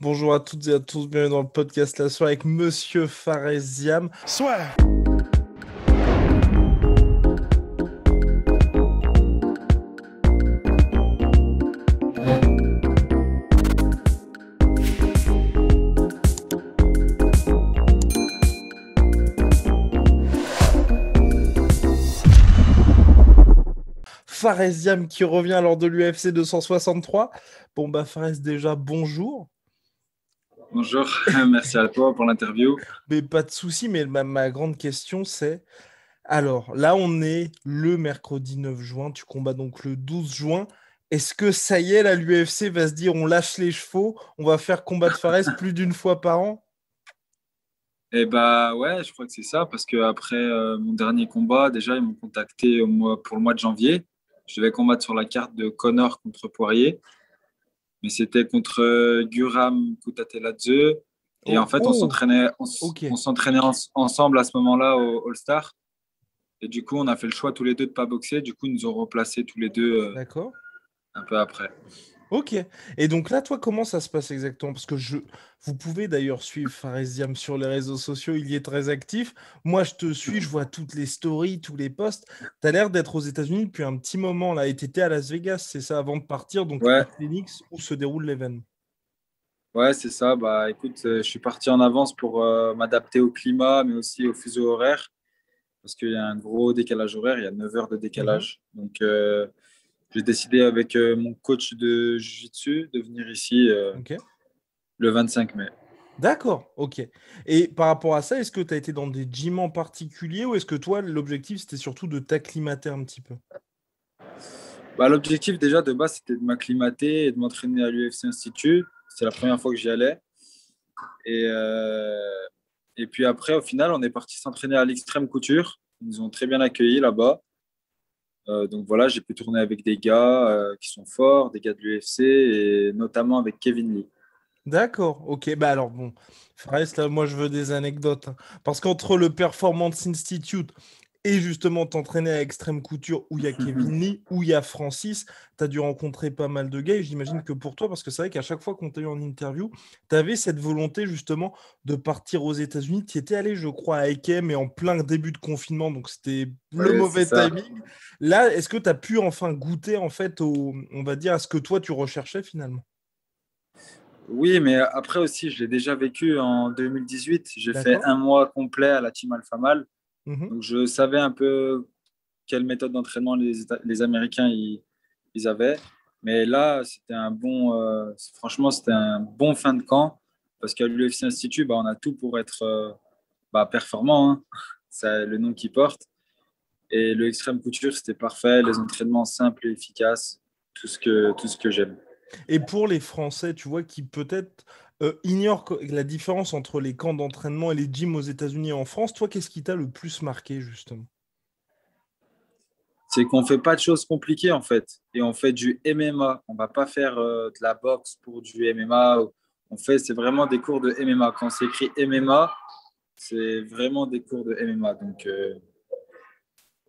Bonjour à toutes et à tous, bienvenue dans le podcast La Soirée avec Monsieur Faresiam. Soit. Faresiam qui revient lors de l'UFC 263. Bon bah Fares, déjà bonjour. Bonjour, merci à toi pour l'interview. Mais pas de souci, mais ma grande question c'est, alors là on est le mercredi 9 juin, tu combats donc le 12 juin. Est-ce que ça y est, là l'UFC va se dire on lâche les chevaux, on va faire combattre Fares plus d'une fois par an? Et bah ouais, je crois que c'est ça parce que après mon dernier combat, déjà ils m'ont contacté pour le mois de janvier. Je devais combattre sur la carte de Connor contre Poirier, mais c'était contre Guram Kutateladze. Et en fait, Ok. on s'entraînait ensemble à ce moment-là au All-Star. Et du coup, on a fait le choix tous les deux de pas boxer. Du coup, ils nous ont replacés tous les deux D'accord. un peu après. Ok. Et donc là, toi, comment ça se passe exactement? Parce que vous pouvez d'ailleurs suivre Faresiam sur les réseaux sociaux, il y est très actif. Moi, je te suis, je vois toutes les stories, tous les posts. Tu as l'air d'être aux États-Unis depuis un petit moment là. Et tu étais à Las Vegas, c'est ça, avant de partir, donc à Ouais, Phoenix, où se déroule l'événement. ouais, c'est ça. Bah, écoute, je suis parti en avance pour m'adapter au climat, mais aussi au fuseau horaire, parce qu'il y a un gros décalage horaire, il y a 9 heures de Mhm. décalage. Donc, j'ai décidé avec mon coach de Jiu-Jitsu de venir ici Ok. le 25 mai. D'accord, ok. Et par rapport à ça, est-ce que tu as été dans des gyms en particulier ou est-ce que toi, l'objectif, c'était surtout de t'acclimater un petit peu? Bah, l'objectif déjà de base, c'était de m'acclimater et de m'entraîner à l'UFC Institute. C'est la première fois que j'y allais. Et, et puis après, au final, on est parti s'entraîner à l'Extrême Couture. Ils nous ont très bien accueillis là-bas. Donc voilà, j'ai pu tourner avec des gars qui sont forts, des gars de l'UFC et notamment avec Kevin Lee. D'accord, ok. Bah alors bon, Fares, là, moi je veux des anecdotes, hein. Parce qu'entre le Performance Institute et justement t'entraîner à Extrême Couture où il y a Kevin Lee, où il y a Francis, tu as dû rencontrer pas mal de gars et j'imagine que pour toi, parce que c'est vrai qu'à chaque fois qu'on t'a eu en interview, tu avais cette volonté justement de partir aux États-Unis. Tu étais allé, je crois, à Ekem et en plein début de confinement, donc c'était le Oui, c'est mauvais ça. timing. Là, est-ce que tu as pu enfin goûter en fait on va dire, à ce que toi tu recherchais finalement? Oui, mais après aussi, je l'ai déjà vécu en 2018. J'ai fait D'accord. un mois complet à la Team Alpha Male. Mhm. Donc, je savais un peu quelle méthode d'entraînement les Américains ils avaient. Mais là, franchement, c'était un bon fin de camp parce qu'à l'UFC Institute, bah, on a tout pour être performant, hein. C'est le nom qui porte. Et le extrême couture, c'était parfait. Les entraînements simples et efficaces, tout ce que j'aime. Et pour les Français, tu vois, qui peut-être ignorent la différence entre les camps d'entraînement et les gyms aux États-Unis et en France, toi, qu'est-ce qui t'a le plus marqué, justement? C'est qu'on fait pas de choses compliquées en fait. Et on fait du MMA. On va pas faire de la boxe pour du MMA. C'est vraiment des cours de MMA. Quand c'est écrit MMA, c'est vraiment des cours de MMA. Donc, Et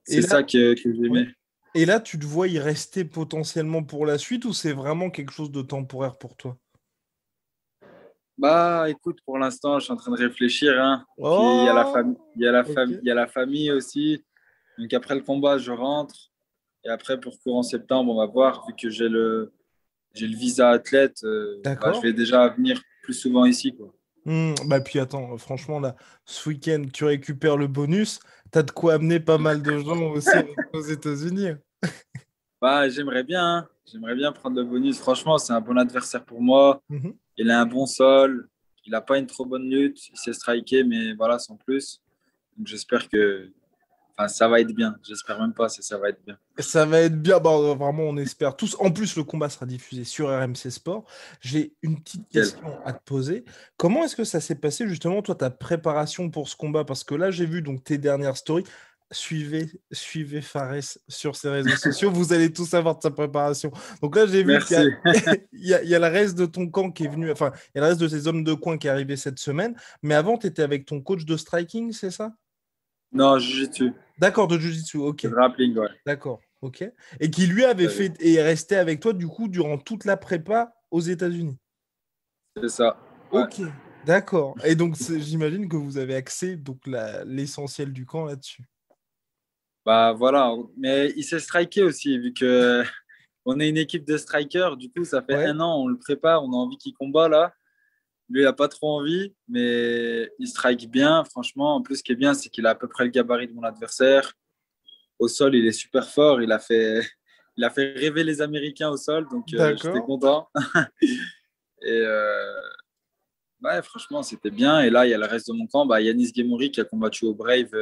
c'est là, ça que ouais. j'aimais. Et là, tu te vois y rester potentiellement pour la suite ou c'est vraiment quelque chose de temporaire pour toi? Bah, écoute, pour l'instant, je suis en train de réfléchir, hein. Puis il y a la famille, Oh, ok. il y a la famille aussi. Donc après le combat, je rentre. Et après, pour courant septembre, on va voir. Vu que j'ai le visa athlète, je D'accord. vais déjà venir plus souvent ici, quoi. Bah puis attends, franchement, là, ce week-end, tu récupères le bonus, t'as de quoi amener pas mal de gens aussi aux États-Unis. Bah, j'aimerais bien, hein. J'aimerais bien prendre le bonus. Franchement, c'est un bon adversaire pour moi. Mhm. Il a un bon sol. Il n'a pas une trop bonne lutte. Il sait striker, mais voilà, sans plus. Donc, j'espère que ça va être bien. J'espère même pas si ça va être bien. Ça va être bien, bon, vraiment, on espère tous. En plus, le combat sera diffusé sur RMC Sport. J'ai une petite Nickel. question à te poser. Comment est-ce que ça s'est passé justement, toi, ta préparation pour ce combat? Parce que là, j'ai vu donc tes dernières stories. Suivez Fares sur ses réseaux sociaux. Vous allez tous savoir de sa préparation. Donc là, j'ai vu qu'il y a, Merci. il y a le reste de ton camp qui est venu, enfin, il y a le reste de tes hommes de coin qui est arrivé cette semaine. Mais avant, tu étais avec ton coach de striking, c'est ça? Non, jiu-jitsu. D'accord, de Jiu-Jitsu, ok. Grappling, ouais. D'accord, ok. Et qui lui avait fait et est resté avec toi du coup durant toute la prépa aux États-Unis. c'est ça. Ouais. Ok, d'accord. Et donc, j'imagine que vous avez accès donc l'essentiel du camp là-dessus. Bah voilà, mais il s'est striké aussi, vu que on est une équipe de strikers. Du coup, ça fait Ouais, 1 an, on le prépare, on a envie qu'il combat là. Lui, il n'a pas trop envie, mais il strike bien, franchement. En plus, ce qui est bien, c'est qu'il a à peu près le gabarit de mon adversaire. Au sol, il est super fort. Il a fait rêver les Américains au sol, donc j'étais d'accord. content. Et ouais, franchement, c'était bien. Et là, il y a le reste de mon camp. Bah, Yanis Guémouri qui a combattu au Brave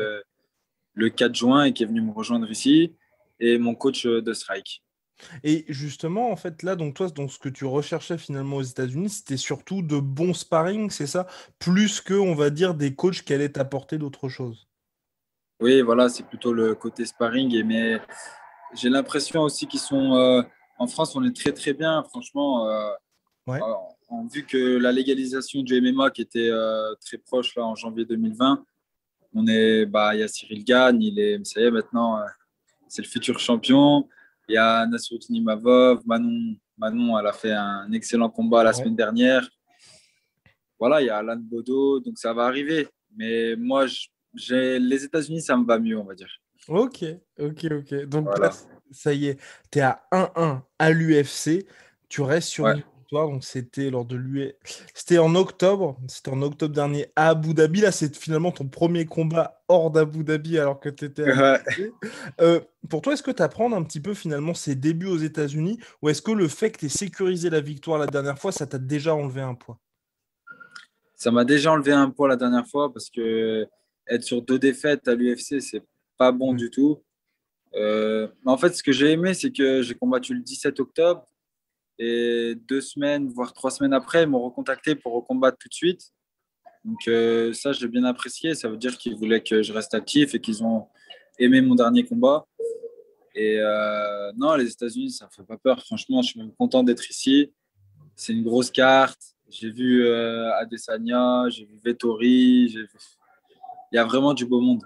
le 4 juin et qui est venu me rejoindre ici. Et mon coach de strike. Et justement, en fait, là, donc toi, donc, ce que tu recherchais finalement aux États-Unis, c'était surtout de bons sparring, c'est ça? Plus que, on va dire, des coachs qui allaient t'apporter d'autres choses. Oui, voilà, c'est plutôt le côté sparring. Mais j'ai l'impression aussi qu'ils sont. En France, on est très, très bien. Franchement, Ouais. vu que la légalisation du MMA qui était très proche là, en janvier 2020, il y a Cyril Gane, ça y est, maintenant, c'est le futur champion. Il y a Nassourdine Imavov, Manon, elle a fait un excellent combat la Ouais. semaine dernière. Voilà, il y a Alan Bodo, donc ça va arriver. Mais moi, les États-Unis, ça me va mieux, on va dire. Ok, ok. Donc là, Voilà. ça y est, tu es à 1-1 à l'UFC. Tu restes sur Ouais. une victoire. Donc c'était lors de l'UFC. C'était en octobre. C'était en octobre dernier à Abu Dhabi. Là, c'est finalement ton premier combat hors d'Abu Dhabi alors que tu étais à Ouais. l'UFC. Pour toi, est-ce que tu apprends un petit peu finalement ces débuts aux États-Unis ou est-ce que le fait que tu aies sécurisé la victoire la dernière fois, ça t'a déjà enlevé un poids? Ça m'a déjà enlevé un poids la dernière fois parce que être sur 2 défaites à l'UFC, c'est pas bon Ouais. du tout. Mais en fait, ce que j'ai aimé, c'est que j'ai combattu le 17 octobre et 2 semaines, voire 3 semaines après, ils m'ont recontacté pour recombattre tout de suite. Donc ça, j'ai bien apprécié. Ça veut dire qu'ils voulaient que je reste actif et qu'ils ont aimé mon dernier combat. Et non, les États-Unis, ça ne fait pas peur. Franchement, je suis même content d'être ici. C'est une grosse carte. J'ai vu Adesanya, j'ai vu Vettori. Il y a vraiment du beau monde.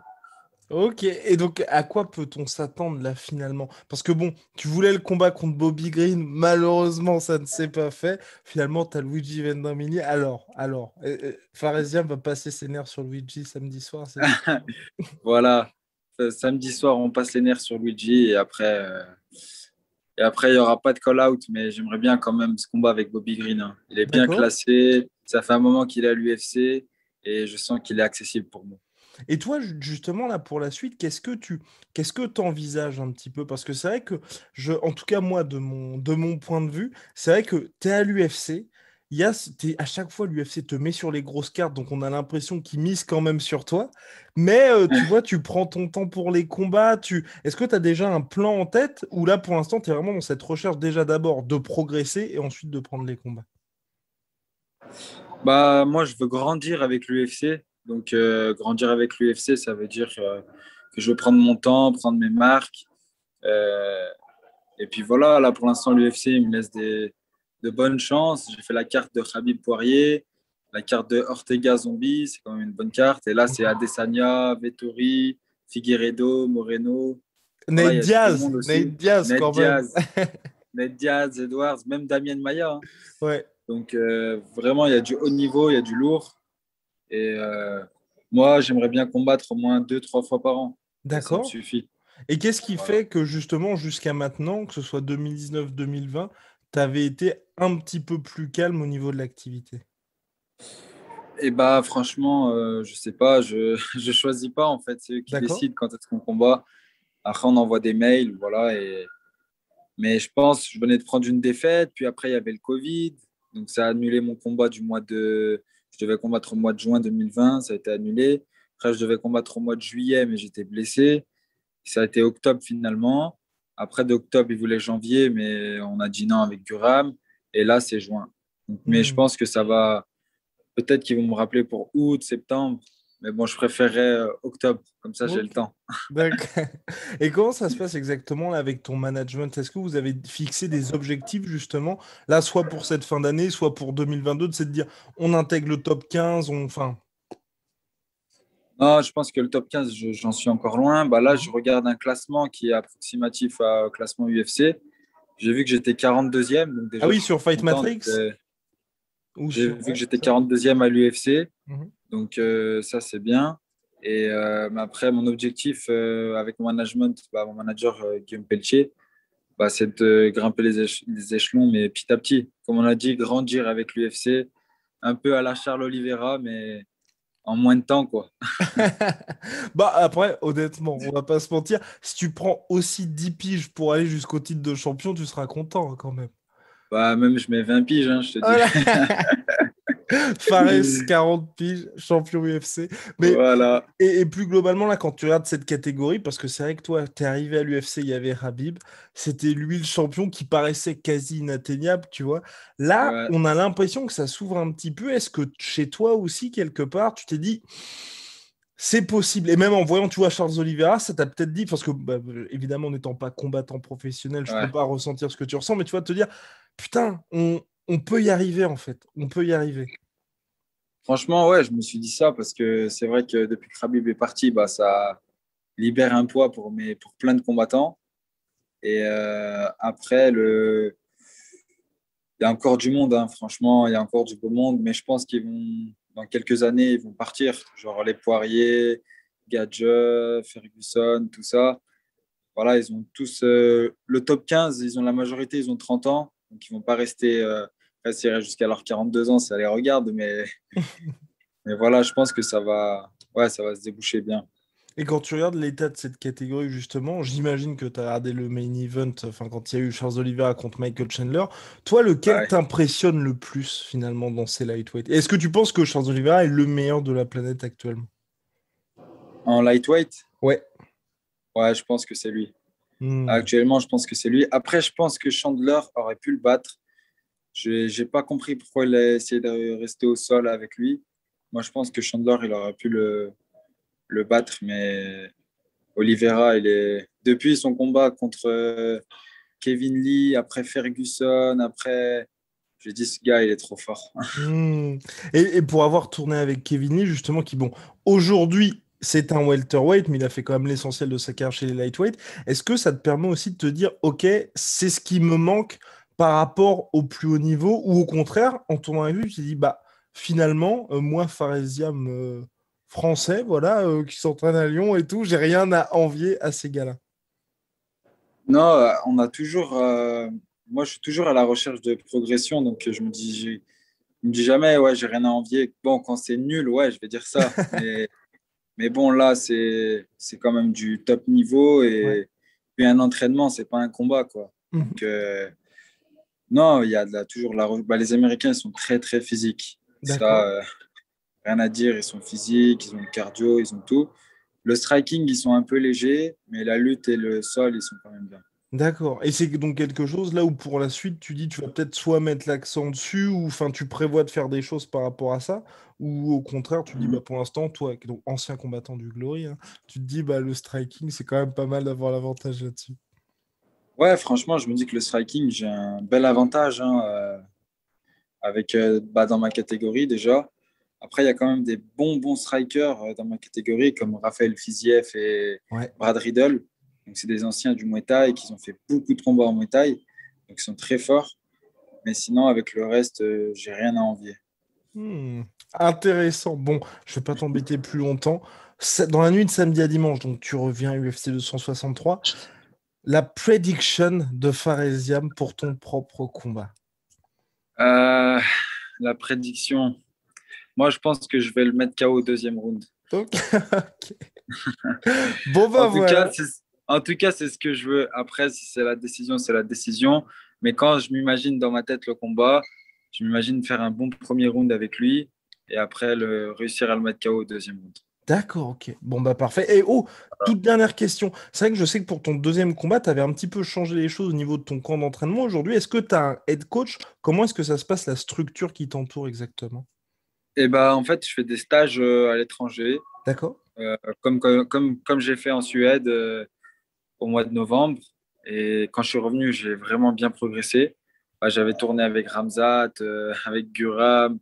Ok, et donc à quoi peut-on s'attendre là finalement? Parce que bon, tu voulais le combat contre Bobby Green, malheureusement ça ne s'est pas fait. Finalement, tu as Luigi Vendramini. Pharrezia va passer ses nerfs sur Luigi samedi soir, c'est ça? Voilà. Samedi soir, on passe les nerfs sur Luigi et après, il n'y aura pas de call-out, mais j'aimerais bien quand même ce combat avec Bobby Green, hein. Il est bien D'accord. classé. Ça fait un moment qu'il est à l'UFC et je sens qu'il est accessible pour moi. Et toi, justement, là, pour la suite, qu'est-ce que t'envisages un petit peu? Parce que c'est vrai que, en tout cas, moi, de mon point de vue, c'est vrai que tu es à l'UFC, à chaque fois, l'UFC te met sur les grosses cartes, donc on a l'impression qu'ils misent quand même sur toi. Mais tu vois, tu prends ton temps pour les combats. Est-ce que tu as déjà un plan en tête ou là, pour l'instant, tu es vraiment dans cette recherche déjà d'abord de progresser et ensuite de prendre les combats? Bah, moi, je veux grandir avec l'UFC. Donc, grandir avec l'UFC, ça veut dire que je veux prendre mon temps, prendre mes marques. Euh, et puis voilà, là, pour l'instant, l'UFC, il me laisse de bonnes chances. J'ai fait la carte de Khabib Poirier, la carte de Ortega Zombie, c'est quand même une bonne carte. Et là, c'est Adesanya, Vettori, Figueiredo, Moreno. Voilà, il y a du beau monde Nate aussi. Diaz Ned quand même. Diaz, Ned Diaz, Edwards, même Damien Maia, hein. Ouais, Donc, vraiment, il y a du haut niveau, il y a du lourd. Et moi, j'aimerais bien combattre au moins 2, 3 fois par an. Ça me d'accord. suffit. Et qu'est-ce qui Voilà. fait que justement jusqu'à maintenant, que ce soit 2019-2020, tu avais été un petit peu plus calme au niveau de l'activité? Et bah, franchement, je sais pas, je choisis pas en fait. C'est eux qui D'accord? décident quand est-ce qu'on combat. Après, on envoie des mails, voilà. Mais je pense, je venais de prendre une défaite, puis après, il y avait le Covid. Donc, ça a annulé mon combat du mois de. Je devais combattre au mois de juin 2020, ça a été annulé. Après, je devais combattre au mois de juillet, mais j'étais blessé. Ça a été octobre finalement. Après, d'octobre, ils voulaient janvier, mais on a dit non avec Guram. Et là, c'est juin. Mais je Hmm, pense que ça va. Peut-être qu'ils vont me rappeler pour août, septembre. Mais bon, je préférerais octobre. Comme ça, j'ai le ok. temps. D'accord. Et comment ça se passe exactement là, avec ton management? Est-ce que vous avez fixé des objectifs justement, là, soit pour cette fin d'année, soit pour 2022, de se dire on intègre le top 15, enfin. Non, je pense que le top 15, j'en suis encore loin. Bah là, je Mhm. regarde un classement qui est approximatif au classement UFC. J'ai vu que j'étais 42e, donc Ah déjà, oui, je suis sur Fight content. Matrix? Ou J'ai sur... vu que ouais, j'étais ça. 42e à l'UFC, Mhm. donc ça, c'est bien. Et mais après, mon objectif avec mon management, mon manager Guillaume Pelletier, c'est de grimper les échelons, mais petit à petit. Comme on a dit, grandir avec l'UFC, un peu à la Charles Oliveira, mais en moins de temps, quoi. Bah après, honnêtement, on va pas se mentir, si tu prends aussi 10 piges pour aller jusqu'au titre de champion, tu seras content hein, quand même. Même je mets 20 piges, hein, je te dis. Voilà. Fares, 40 piges, champion UFC. Mais Voilà. et plus globalement, là, quand tu regardes cette catégorie, parce que c'est vrai que toi, t'es arrivé à l'UFC, il y avait Habib, c'était lui le champion qui paraissait quasi inatteignable, tu vois. Là, Ouais. on a l'impression que ça s'ouvre un petit peu. Est-ce que chez toi aussi, quelque part, tu t'es dit, c'est possible. Et même en voyant, tu vois, Charles Oliveira, ça t'a peut-être dit, parce que, bah, évidemment, n'étant pas combattant professionnel, je peux Ouais. pas ressentir ce que tu ressens, mais tu vas te dire, putain, on peut y arriver, en fait. On peut y arriver. Franchement, ouais, je me suis dit ça parce que c'est vrai que depuis que Khabib est parti, ça libère un poids pour plein de combattants. Et après, il y a encore du monde, hein, franchement, il y a encore du beau monde, mais je pense dans quelques années, ils vont partir. Genre les Poirier, Gadge, Ferguson, tout ça. Voilà, ils ont tous le top 15, ils ont la majorité, ils ont 30 ans. Donc ils ne vont pas rester, rester jusqu'à leurs 42 ans, ça les regarde, mais voilà, je pense que ça va se déboucher bien. Et quand tu regardes l'état de cette catégorie, justement, j'imagine que tu as regardé le main event, enfin, quand il y a eu Charles Oliveira contre Michael Chandler. Toi, lequel Ouais. t'impressionne le plus, finalement, dans ces lightweight? Est-ce que tu penses que Charles Oliveira est le meilleur de la planète actuellement? En lightweight, Ouais. ouais, je pense que c'est lui. Hmm. Actuellement, je pense que c'est lui. Après, je pense que Chandler aurait pu le battre. Je n'ai pas compris pourquoi il a essayé de rester au sol avec lui. Moi, je pense que Chandler, il aurait pu le battre, mais Oliveira, depuis son combat contre Kevin Lee, après Ferguson, après, j'ai dit, ce gars, il est trop fort. Hmm. Et pour avoir tourné avec Kevin Lee, justement, qui, bon, aujourd'hui, c'est un welterweight, mais il a fait quand même l'essentiel de sa carrière chez les lightweight. Est-ce que ça te permet aussi de te dire, OK, c'est ce qui me manque par rapport au plus haut niveau, ou au contraire, en tournant avec lui, tu te dis, bah, finalement, moi, Faresiam français, voilà, qui s'entraîne à Lyon et tout, j'ai rien à envier à ces gars-là. Non, on a toujours. Moi, je suis toujours à la recherche de progression, donc je me dis jamais, ouais, j'ai rien à envier. Bon, quand c'est nul, ouais, je vais dire ça. Mais bon, là, c'est quand même du top niveau Ouais. et puis un entraînement, c'est pas un combat, quoi. Mhm. Donc, non, il y a toujours les Américains, ils sont très, très physiques. D'accord. Ça, rien à dire, ils sont physiques, ils ont le cardio, ils ont tout. Le striking, ils sont un peu légers, mais la lutte et le sol, ils sont quand même bien. D'accord. Et c'est donc quelque chose là où pour la suite, tu dis tu vas peut-être soit mettre l'accent dessus, ou enfin tu prévois de faire des choses par rapport à ça, ou au contraire tu dis bah pour l'instant, toi, qui es donc ancien combattant du Glory, hein, tu te dis bah le striking c'est quand même pas mal d'avoir l'avantage là-dessus. Ouais, franchement, je me dis que le striking, j'ai un bel avantage hein, dans ma catégorie déjà. Après, il y a quand même des bons strikers dans ma catégorie, comme Raphaël Fiziev et Ouais. Brad Riddle. Donc, c'est des anciens du Muay Thai qui ont fait beaucoup de combats en Muay Thai. Donc, ils sont très forts. Mais sinon, avec le reste, j'ai rien à envier. Hmm. Intéressant. Bon, je vais pas t'embêter plus longtemps. Dans la nuit de samedi à dimanche, donc tu reviens à UFC 263, la prediction de Faresiam pour ton propre combat. Euh, la prédiction. Moi, je pense que je vais le mettre KO au deuxième round. Donc, ok. Bon bah En tout cas, voilà. c'est ce que je veux. Après, si c'est la décision, c'est la décision. Mais quand je m'imagine dans ma tête le combat, je m'imagine faire un bon premier round avec lui et après réussir à le mettre KO au deuxième round. D'accord, ok. Bon, bah parfait. Et oh, toute dernière question. C'est vrai que je sais que pour ton deuxième combat, tu avais un petit peu changé les choses au niveau de ton camp d'entraînement aujourd'hui. Est-ce que tu as un head coach? Comment est-ce que ça se passe, la structure qui t'entoure exactement? Et en fait, je fais des stages à l'étranger, D'accord? comme j'ai fait en Suède au mois de novembre. Et quand je suis revenu, j'ai vraiment bien progressé. J'avais tourné avec Ramzat, avec Guram,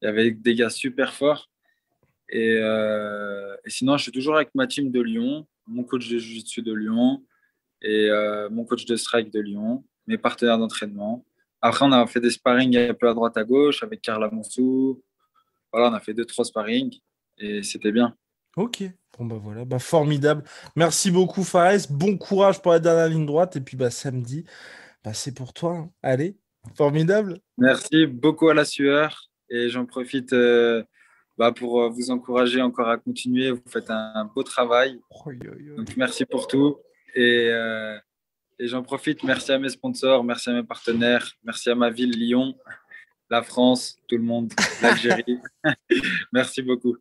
il y avait des gars super forts. Et sinon, je suis toujours avec ma team de Lyon, mon coach de Jiu-Jitsu de Lyon et mon coach de strike de Lyon, mes partenaires d'entraînement. Après, on a fait des sparring un peu à droite à gauche avec Carla Monsou. Voilà, on a fait 2-3 sparring et c'était bien. Ok. Bon, bah voilà, bah formidable. Merci beaucoup, Fares. Bon courage pour la dernière ligne droite. Et puis, bah samedi, bah, c'est pour toi, hein. Allez, formidable. Merci beaucoup à la sueur et j'en profite pour vous encourager encore à continuer. Vous faites un beau travail. Oi, oi, oi. Donc, merci pour tout. Et, euh, et j'en profite. Merci à mes sponsors, merci à mes partenaires, merci à ma ville, Lyon, la France, tout le monde, l'Algérie. Merci beaucoup.